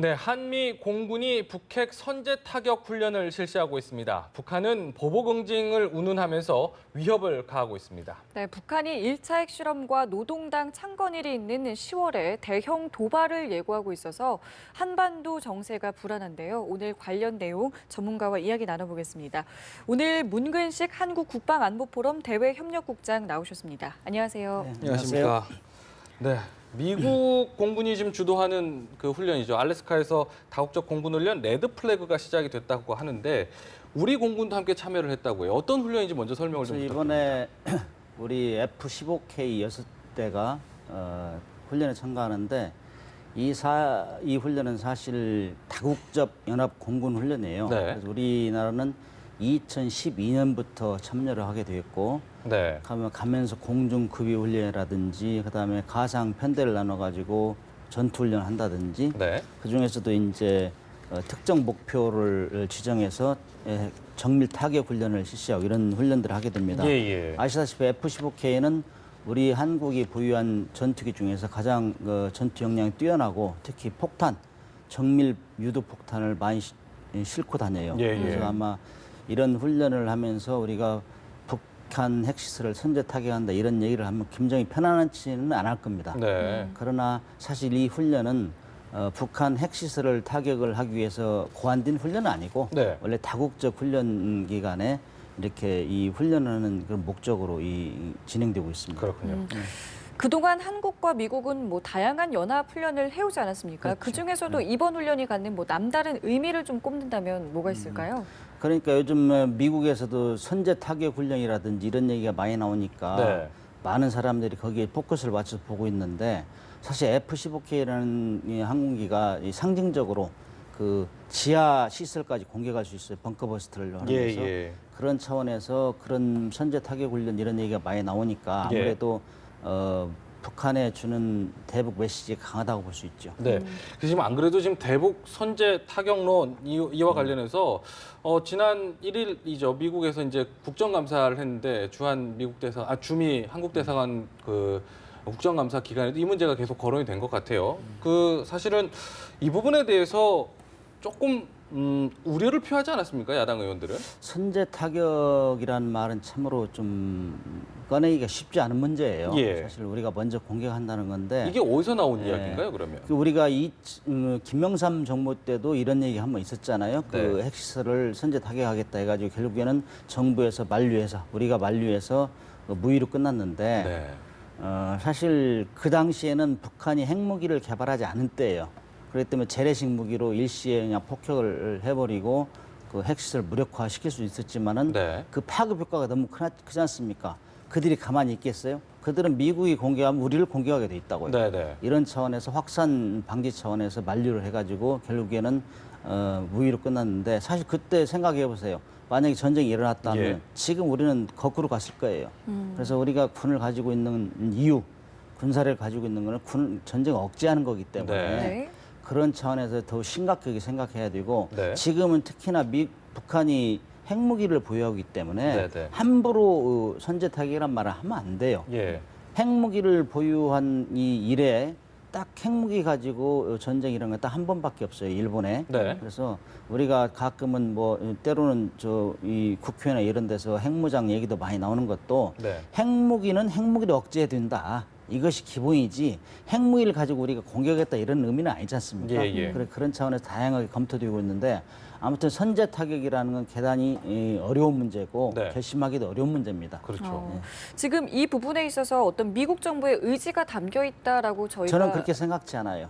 네, 한미 공군이 북핵 선제 타격 훈련을 실시하고 있습니다. 북한은 보복 응징을 운운하면서 위협을 가하고 있습니다. 네, 북한이 1차 핵실험과 노동당 창건일이 있는 10월에 대형 도발을 예고하고 있어서 한반도 정세가 불안한데요. 오늘 관련 내용 전문가와 이야기 나눠보겠습니다. 오늘 문근식 한국국방안보포럼 대외협력국장 나오셨습니다. 안녕하세요. 네, 안녕하십니까. 네. 미국 공군이 지금 주도하는 그 훈련이죠. 알래스카에서 다국적 공군 훈련 레드 플래그가 시작이 됐다고 하는데 우리 공군도 함께 참여를 했다고요. 어떤 훈련인지 먼저 설명을 좀 부탁드립니다. 이번에 우리 F-15K 6대가 훈련에 참가하는데 이 훈련은 사실 다국적 연합 공군 훈련이에요. 네. 그래서 우리나라는 2012년부터 참여를 하게 되었고, 네. 가면서 공중급유 훈련이라든지, 그다음에 가상 편대를 나눠가지고 전투 훈련을 한다든지, 네. 그 중에서도 이제 특정 목표를 지정해서 정밀 타격 훈련을 실시하고 이런 훈련들을 하게 됩니다. 예. 아시다시피 F-15K는 우리 한국이 보유한 전투기 중에서 가장 전투 역량이 뛰어나고 특히 폭탄, 정밀 유도 폭탄을 많이 싣고 다녀요. 예. 그래서 아마 이런 훈련을 하면서 우리가 북한 핵시설을 선제 타격한다 이런 얘기를 하면 굉장히 편안하지는 않을 겁니다. 네. 그러나 사실 이 훈련은 북한 핵시설을 타격을 하기 위해서 고안된 훈련은 아니고 네. 원래 다국적 훈련 기간에 이렇게 이 훈련하는 그런 목적으로 진행되고 있습니다. 그렇군요. 그동안 한국과 미국은 다양한 연합 훈련을 해오지 않았습니까? 그렇죠. 그중에서도 이번 훈련이 갖는 남다른 의미를 좀 꼽는다면 뭐가 있을까요? 그러니까 요즘 미국에서도 선제 타격 훈련이라든지 이런 얘기가 많이 나오니까 네. 많은 사람들이 거기에 포커스를 맞춰서 보고 있는데 사실 F-15K라는 이 항공기가 상징적으로 그 지하 시설까지 공격할 수 있어요. 벙커버스트를 하면서 예. 그런 차원에서 그런 선제 타격 훈련 이런 얘기가 많이 나오니까 예. 아무래도 북한에 주는 대북 메시지가 강하다고 볼 수 있죠. 네. 그래서 지금 안 그래도 지금 대북 선제 타격론 이와 관련해서 지난 1일이죠. 미국에서 이제 국정감사를 했는데 주미 한국 대사관 그 국정감사 기간에도 이 문제가 계속 거론이 된 것 같아요. 그 사실은 이 부분에 대해서 조금 우려를 표하지 않았습니까? 야당 의원들은? 선제 타격이라는 말은 참으로 좀 꺼내기가 쉽지 않은 문제예요. 예. 사실 우리가 먼저 공격한다는 건데 이게 어디서 나온 예. 이야기인가요, 그러면? 우리가 김영삼 정부 때도 이런 얘기 한번 있었잖아요. 그 네. 핵시설을 선제 타격하겠다 해가지고 결국에는 정부에서 우리가 만류해서 무위로 끝났는데 네. 사실 그 당시에는 북한이 핵무기를 개발하지 않은 때예요. 그렇기 때문에 재래식 무기로 일시에 그냥 폭격을 해버리고 그 핵시설을 무력화 시킬 수 있었지만은 네. 그 파급 효과가 너무 크지 않습니까? 그들이 가만히 있겠어요? 그들은 미국이 공격하면 우리를 공격하게 돼 있다고요. 네. 이런 차원에서 확산 방지 차원에서 만류를 해가지고 결국에는 무위로 끝났는데 사실 그때 생각해 보세요. 만약에 전쟁이 일어났다면 예. 지금 우리는 거꾸로 갔을 거예요. 그래서 우리가 군을 가지고 있는 이유, 군사를 가지고 있는 거는 전쟁을 억제하는 거기 때문에 네. 그런 차원에서 더 심각하게 생각해야 되고 네. 지금은 특히나 북한이 핵무기를 보유하기 때문에 네. 함부로 선제 타격이란 말을 하면 안 돼요. 예. 핵무기를 보유한 이 이래 딱 핵무기 가지고 전쟁 이런 거 딱 한 번밖에 없어요, 일본에. 네. 그래서 우리가 가끔은 때로는 이 국회나 이런 데서 핵무장 얘기도 많이 나오는 것도 네. 핵무기는 핵무기를 억제해야 된다. 이것이 기본이지 핵무기를 가지고 우리가 공격했다 이런 의미는 아니지 않습니까? 예. 그런 차원에서 다양하게 검토되고 있는데 아무튼 선제 타격이라는 건 대단히 어려운 문제고 네. 결심하기도 어려운 문제입니다. 그렇죠. 지금 이 부분에 있어서 어떤 미국 정부의 의지가 담겨 있다라고 저는 그렇게 생각지 않아요.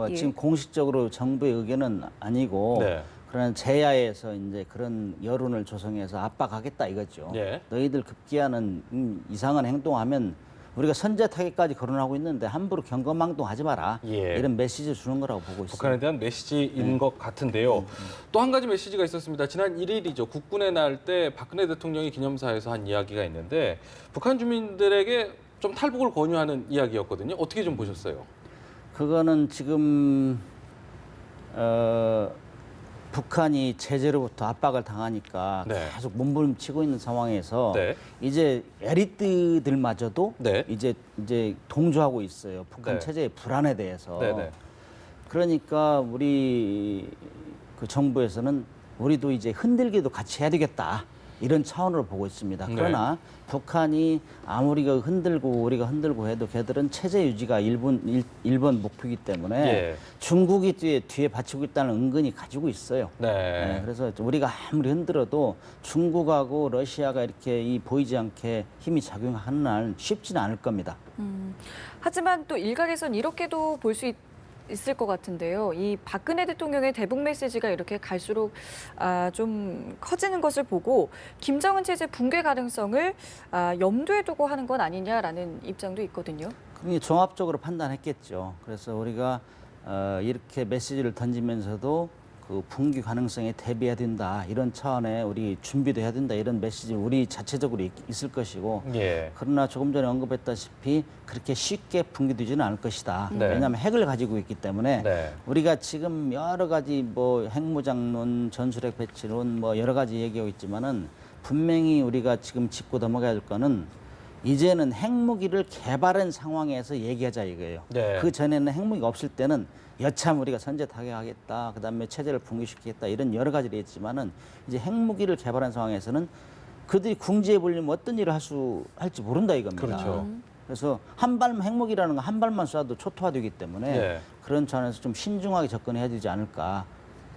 예. 지금 공식적으로 정부의 의견은 아니고 네. 그런 제야에서 이제 그런 여론을 조성해서 압박하겠다 이거죠. 예. 너희들 급기야는 이상한 행동하면 우리가 선제 타격까지 거론하고 있는데 함부로 경거망동하지 마라. 예. 이런 메시지를 주는 거라고 보고 있습니다. 북한에 대한 메시지인 것 같은데요. 또 한 가지 메시지가 있었습니다. 지난 1일이죠. 국군의 날 때 박근혜 대통령이 기념사에서 한 이야기가 있는데 북한 주민들에게 좀 탈북을 권유하는 이야기였거든요. 어떻게 좀 보셨어요? 그거는 지금 북한이 제재로부터 압박을 당하니까 네. 계속 몸부림치고 있는 상황에서 네. 이제 엘리트들마저도 네. 이제 동조하고 있어요. 북한 네. 체제의 불안에 대해서. 네네. 그러니까 우리 그 정부에서는 우리도 이제 흔들기도 같이 해야 되겠다. 이런 차원으로 보고 있습니다. 네. 그러나 북한이 아무리 흔들고 우리가 흔들고 해도 걔들은 체제 유지가 일본 목표이기 때문에 예. 중국이 뒤에 받치고 있다는 은근히 가지고 있어요. 네. 그래서 우리가 아무리 흔들어도 중국하고 러시아가 이렇게 보이지 않게 힘이 작용하는 날 쉽지는 않을 겁니다. 하지만 또 일각에선 이렇게도 볼 수 있을 것 같은데요. 이 박근혜 대통령의 대북 메시지가 이렇게 갈수록 좀 커지는 것을 보고 김정은 체제 붕괴 가능성을 염두에 두고 하는 건 아니냐라는 입장도 있거든요. 그게 종합적으로 판단했겠죠. 그래서 우리가 이렇게 메시지를 던지면서도 그 붕괴 가능성에 대비해야 된다. 이런 차원에 우리 준비도 해야 된다. 이런 메시지 우리 자체적으로 있을 것이고 예. 그러나 조금 전에 언급했다시피 그렇게 쉽게 붕괴되지는 않을 것이다. 네. 왜냐하면 핵을 가지고 있기 때문에 네. 우리가 지금 여러 가지 뭐 핵무장론, 전술핵 배치론 뭐 여러 가지 얘기하고 있지만은 분명히 우리가 지금 짚고 넘어가야 될 거는 이제는 핵무기를 개발한 상황에서 얘기하자 이거예요. 네. 그 전에는 핵무기가 없을 때는 여참 우리가 선제 타격하겠다, 그다음에 체제를 붕괴시키겠다 이런 여러 가지를 했지만은 이제 핵무기를 개발한 상황에서는 그들이 궁지에 몰리면 어떤 일을 할지 모른다 이겁니다. 그렇죠. 그래서 한 발만 핵무기라는 거 한 발만 쏴도 초토화되기 때문에 네. 그런 차원에서 좀 신중하게 접근해야 되지 않을까.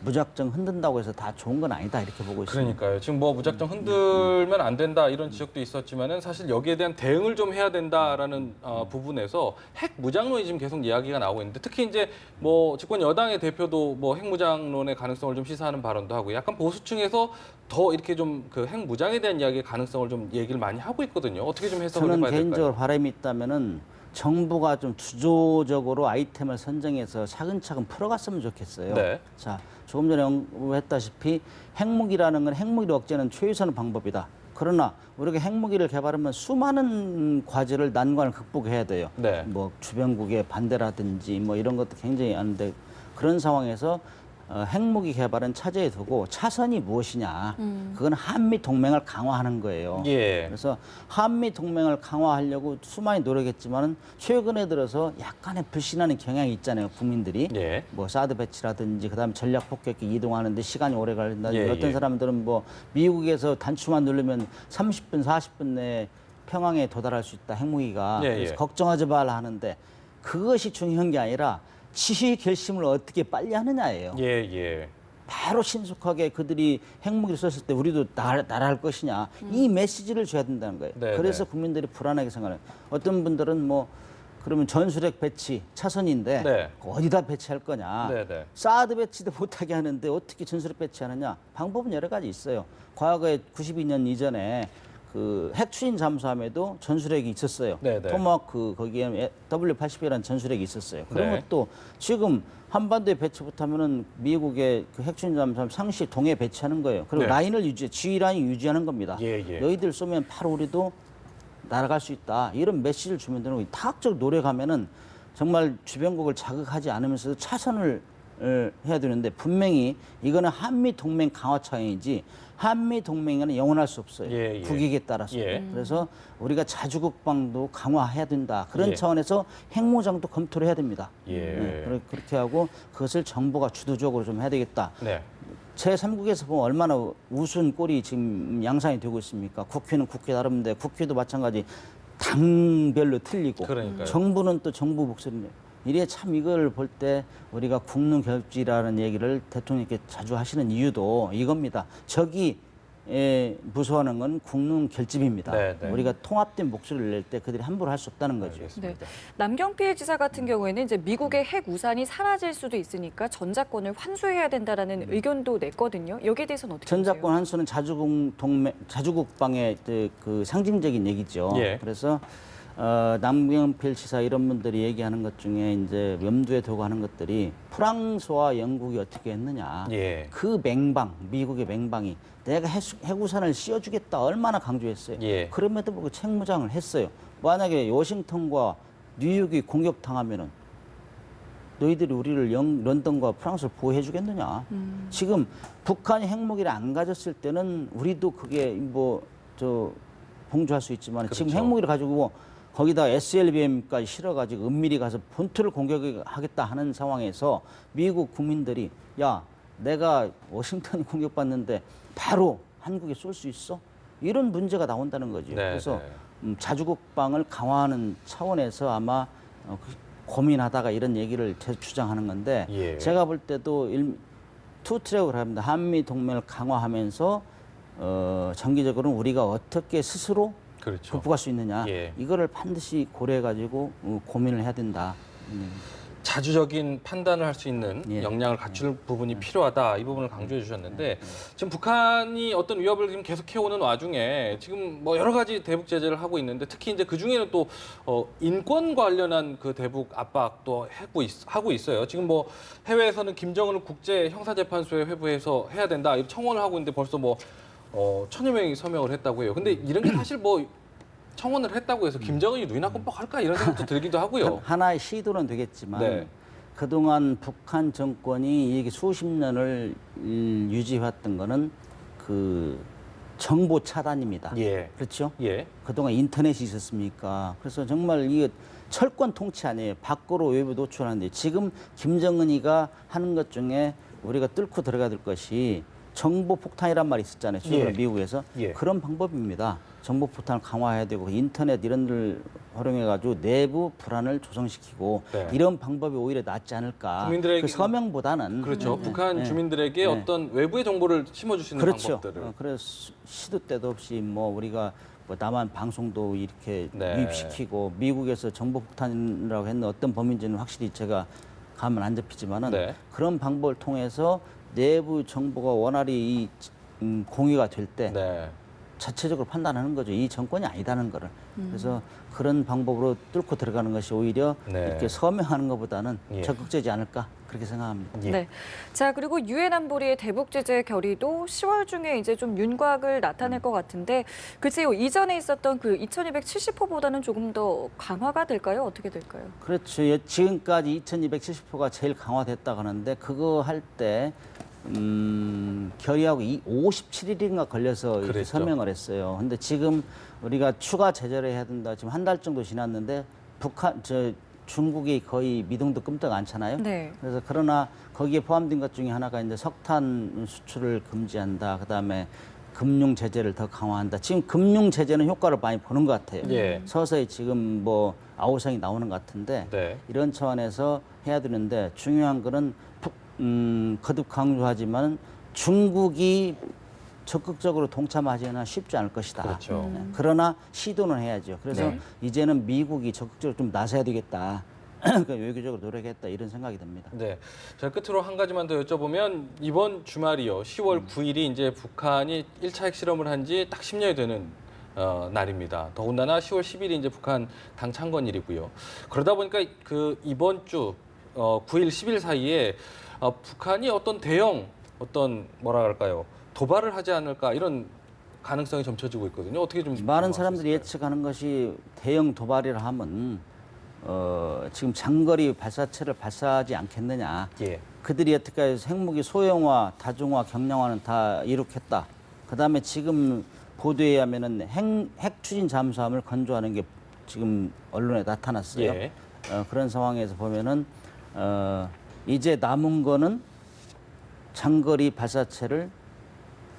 무작정 흔든다고 해서 다 좋은 건 아니다 이렇게 보고 있습니다. 그러니까요. 지금 뭐 무작정 흔들면 안 된다 이런 지적도 있었지만은 사실 여기에 대한 대응을 좀 해야 된다라는 부분에서 핵 무장론이 지금 계속 이야기가 나오고 있는데 특히 이제 뭐 집권 여당의 대표도 뭐 핵 무장론의 가능성을 좀 시사하는 발언도 하고 약간 보수층에서 더 이렇게 좀 그 핵 무장에 대한 이야기의 가능성을 좀 얘기를 많이 하고 있거든요. 어떻게 좀 해석을 저는 해봐야 개인적으로 될까요? 바람이 있다면은 정부가 좀 주도적으로 아이템을 선정해서 차근차근 풀어갔으면 좋겠어요. 네. 자, 조금 전에 언급했다시피 핵무기라는 건 핵무기를 억제하는 최우선 방법이다. 그러나 우리가 핵무기를 개발하면 수많은 과제를 난관을 극복해야 돼요. 네. 뭐 주변국의 반대라든지 뭐 이런 것도 굉장히 많은데 그런 상황에서 핵무기 개발은 차제에 두고 차선이 무엇이냐. 그건 한미 동맹을 강화하는 거예요. 예. 그래서 한미 동맹을 강화하려고 수많이 노력했지만은 최근에 들어서 약간의 불신하는 경향이 있잖아요. 국민들이. 예. 뭐 사드 배치라든지 그다음에 전략 폭격기 이동하는데 시간이 오래 걸린다. 예, 어떤 예. 사람들은 뭐 미국에서 단추만 누르면 30분, 40분 내에 평양에 도달할 수 있다. 핵무기가. 예, 그래서 예. 걱정하지 말라 하는데 그것이 중요한 게 아니라 지휘 결심을 어떻게 빨리 하느냐예요. 예, 예. 바로 신속하게 그들이 핵무기를 썼을 때 우리도 날아할 것이냐 이 메시지를 줘야 된다는 거예요. 네, 그래서 네. 국민들이 불안하게 생각해요. 어떤 분들은 뭐 그러면 전술핵 배치 차선인데 네. 어디다 배치할 거냐. 네, 네. 사드 배치도 못하게 하는데 어떻게 전술핵 배치하느냐. 방법은 여러 가지 있어요. 과거에 92년 이전에 그 핵추진 잠수함에도 전술핵이 있었어요. 네, 네. 토마호크 거기에 W-80이라는 전술핵이 있었어요. 그런 네. 것도 지금 한반도에 배치 못하면은 미국의 그 핵추진 잠수함 상시 동해 배치하는 거예요. 그리고 네. 라인을 지휘 라인 유지하는 겁니다. 예, 예. 너희들 쏘면 바로 우리도 날아갈 수 있다. 이런 메시지를 주면 되는 거예요. 타학적 노력하면은 정말 주변국을 자극하지 않으면서도 차선을 해야 되는데 분명히 이거는 한미 동맹 강화 차원이지 한미 동맹에는 영원할 수 없어요. 예, 예. 국익에 따라서. 예. 그래서 우리가 자주국방도 강화해야 된다. 그런 예. 차원에서 핵무장도 검토를 해야 됩니다. 예. 그렇게 하고 그것을 정부가 주도적으로 좀 해야 되겠다. 네. 제3국에서 보면 얼마나 우스운 꼴이 지금 양상이 되고 있습니까? 국회는 국회 다른데 국회도 마찬가지 당별로 틀리고 그러니까요. 정부는 또 정부 목소리인데 이래 참 이걸 볼 때 우리가 국능 결집이라는 얘기를 대통령께 자주 하시는 이유도 이겁니다. 적이 무서워하는 건 국능 결집입니다. 네, 네. 우리가 통합된 목소리를 낼 때 그들이 함부로 할 수 없다는 거죠. 알겠습니다. 남경필 지사 같은 경우에는 이제 미국의 핵 우산이 사라질 수도 있으니까 전자권을 환수해야 된다라는 의견도 냈거든요. 여기에 대해서는 어떻게 보세요? 전자권 환수는 자주국방의 그 상징적인 얘기죠. 예. 그래서 남경필 지사 이런 분들이 얘기하는 것 중에 이제 염두에 두고 하는 것들이 프랑스와 영국이 어떻게 했느냐. 예. 그 맹방, 미국의 맹방이 내가 핵우산을 씌워주겠다 얼마나 강조했어요. 예. 그럼에도 불구하고 핵무장을 했어요. 만약에 워싱턴과 뉴욕이 공격당하면은 너희들이 우리를 런던과 프랑스를 보호해 주겠느냐. 지금 북한이 핵무기를 안 가졌을 때는 우리도 그게 봉주할 수 있지만 지금 그렇죠. 핵무기를 가지고 거기다 SLBM까지 실어가지고 은밀히 가서 본토를 공격하겠다 하는 상황에서 미국 국민들이 야 내가 워싱턴이 공격받는데 바로 한국에 쏠 수 있어? 이런 문제가 나온다는 거죠. 네, 그래서 네. 자주국방을 강화하는 차원에서 아마 고민하다가 이런 얘기를 주장하는 건데 예. 제가 볼 때도 투 트랙을 합니다. 한미 동맹을 강화하면서 정기적으로 우리가 어떻게 스스로 그렇죠. 극복할 수 있느냐 예. 이거를 반드시 고려해가지고 고민을 해야 된다. 자주적인 판단을 할 수 있는 예. 역량을 갖출 부분이 필요하다. 이 부분을 강조해 주셨는데 지금 북한이 어떤 위협을 지금 계속해오는 와중에 지금 뭐 여러 가지 대북 제재를 하고 있는데 특히 이제 그 중에는 또 인권 관련한 그 대북 압박도 하고 있어요. 지금 뭐 해외에서는 김정은을 국제 형사재판소에 회부해서 해야 된다. 이런 청원을 하고 있는데 벌써 뭐 1000여 명이 서명을 했다고 해요. 근데 이런 게 사실 뭐 청원을 했다고 해서 김정은이 누이나 끔뻑할까 이런 생각도 들기도 하고요. 하나의 시도는 되겠지만 네. 그동안 북한 정권이 이게 수십 년을 유지해왔던 거는 그 정보 차단입니다. 예. 그렇죠? 예. 그동안 인터넷이 있었습니까? 그래서 정말 이게 철권 통치 아니에요. 밖으로 외부 노출하는데 지금 김정은이가 하는 것 중에 우리가 뚫고 들어가야 될 것이 정보 폭탄이란 말이 있었잖아요. 최근에 예. 미국에서. 예. 그런 방법입니다. 정보 폭탄을 강화해야 되고 인터넷 이런 데를 활용해가지고 내부 불안을 조성시키고 네. 이런 방법이 오히려 낫지 않을까. 국민들에게- 그 서명보다는 그렇죠. 북한 네. 주민들에게 네. 어떤 외부의 정보를 심어줄 수 있는 그렇죠. 방법들을. 그래서 시도 때도 없이 뭐 우리가 뭐 남한 방송도 이렇게 네. 유입시키고 미국에서 정보 폭탄이라고 했는 어떤 범인지는 확실히 제가 감은 안 잡히지만은 네. 그런 방법을 통해서 내부 정보가 원활히 공유가 될 때 네. 자체적으로 판단하는 거죠. 이 정권이 아니다는 거를. 그래서 그런 방법으로 뚫고 들어가는 것이 오히려 네. 이렇게 서명하는 것보다는 예. 적극적이지 않을까 그렇게 생각합니다. 예. 네. 자, 그리고 유엔 안보리의 대북 제재 결의도 10월 중에 이제 좀 윤곽을 나타낼 것 같은데 글쎄요. 이전에 있었던 그 2270호보다는 조금 더 강화가 될까요? 어떻게 될까요? 그렇죠. 지금까지 2270호가 제일 강화됐다고 하는데 그거 할 때 결의하고 57일인가 걸려서 이렇게 그랬죠. 서명을 했어요. 근데 지금 우리가 추가 제재를 해야 된다. 지금 한 달 정도 지났는데 중국이 거의 미동도 끔떡 않잖아요. 네. 그래서 그러나 거기에 포함된 것 중에 하나가 이제 석탄 수출을 금지한다. 그다음에 금융 제재를 더 강화한다. 지금 금융 제재는 효과를 많이 보는 것 같아요. 예. 서서히 지금 뭐 아우성이 나오는 것 같은데 네. 이런 차원에서 해야 되는데 중요한 거는 거듭 강조하지만 중국이 적극적으로 동참하지는 쉽지 않을 것이다. 그렇죠. 그러나 시도는 해야죠. 그래서 네. 이제는 미국이 적극적으로 좀 나서야 되겠다. 그러니까 외교적으로 노력했다 이런 생각이 듭니다. 네. 자, 끝으로 한 가지만 더 여쭤보면 이번 주말이요. 10월 9일이 이제 북한이 1차 핵실험을 한 지 딱 10년이 되는 날입니다. 더군다나 10월 10일이 이제 북한 당 창건일이고요. 그러다 보니까 그 이번 주 9일, 10일 사이에 북한이 어떤 대형 뭐라 할까요? 도발을 하지 않을까 이런 가능성이 점쳐지고 있거든요. 어떻게 좀 많은 말씀하실 사람들이 수 있을까요? 예측하는 것이 대형 도발이라 하면 지금 장거리 발사체를 발사하지 않겠느냐. 예. 그들이 어떻게 해서 핵무기 소형화, 다중화, 경량화는 다 이룩했다. 그다음에 지금 보도에 의하면은 핵 추진 잠수함을 건조하는 게 지금 언론에 나타났어요. 예. 그런 상황에서 보면은 이제 남은 거는 장거리 발사체를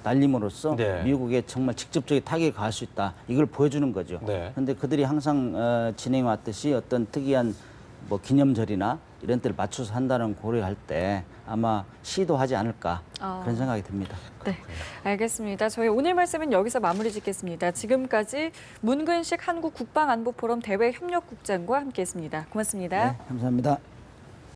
날림으로써 네. 미국에 정말 직접적인 타격이 가할 수 있다. 이걸 보여주는 거죠. 네. 그런데 그들이 항상 진행해 왔듯이 어떤 특이한 뭐 기념절이나 이런 때를 맞춰서 한다는 고려할 때 아마 시도하지 않을까 그런 생각이 듭니다. 네, 알겠습니다. 저희 오늘 말씀은 여기서 마무리 짓겠습니다. 지금까지 문근식 한국국방안보포럼 대외협력국장과 함께했습니다. 고맙습니다. 네, 감사합니다.